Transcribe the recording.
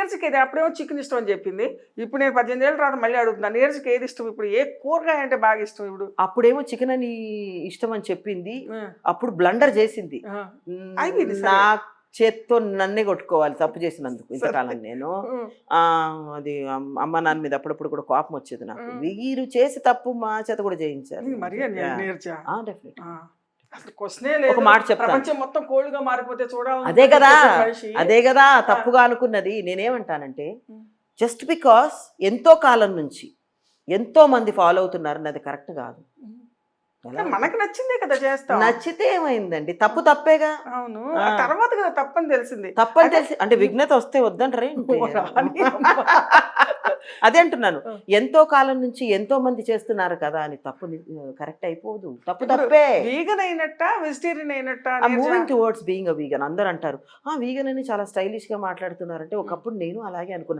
నీరజకి ఏది అప్పుడేమో చికెన్ ఇష్టం అని చెప్పింది. ఇప్పుడు నేను 18 ఏళ్ళ తర్వాత మళ్ళీ అడుగుతున్నా, నీరజకి ఏది ఇష్టం ఇప్పుడు? ఏ కూరగాయ అంటే బాగా ఇష్టం ఇప్పుడు? అప్పుడేమో చికెన్ అని ఇష్టం అని చెప్పింది, ఆ, అప్పుడు బ్లండర్ చేసింది. ఆ. అయిపోయింది సరే. నా చేత్తో నన్నే కొట్టుకోవాలి తప్పు చేసినందుకు ఇంతకాలం నేను. ఉమ్, ఆ అది అమ్మ నాన్న మీద అప్పుడప్పుడు కూడా కోపం వచ్చేది నాకు. ఉమ్. వీరు చేసి తప్పు మా చేత కూడా చేయించారు. ఇది మరీ అన్యాయం నీరజ. డెఫినెట్. ఆ, అసలు క్వశ్చనే లేదు. ఒక మాట చెప్తాను. ప్రపంచం మొత్తం కోళ్ళుగా మారిపోతే చూడాలి అదే కదా, మనిషి. అదే కదా తప్పుగా అనుకున్నది. నేనేమంటానంటే ఉమ్. జస్ట్ బికాస్ ఎంతో కాలం నుంచి ఎంతో మంది ఫాలో అవుతున్నారని అది కరెక్ట్ కాదు. ఎలా? మనకు నచ్చిందే కదా చేస్తాం. నచ్చితే ఏమైందండి, తప్పు తప్పేగా. అవును, ఆ. ఆ తర్వాత కదా తప్పని తెలిసింది. తప్పని తెలిసి అంటే విఘ్నత వస్తే వద్దంటారా ఏంటి? ఓ రాని అమ్మ. అదే అంటున్నాను, ఆ. ఎంతో కాలం నుంచి ఎంతో మంది చేస్తున్నారు కదా అని తప్పు కరెక్ట్ అయిపోదు. తప్పు ఇప్పుడు తప్పే. వీగన్ అయినట్ట వెజిటేరియన్ అయినట్ట moving towards being a vegan. అందరూ అంటారు వీగన్ అని చాలా స్టైలిష్ గా మాట్లాడుతున్నారంటే ఒకప్పుడు నేను అలాగే అనుకున్నాను.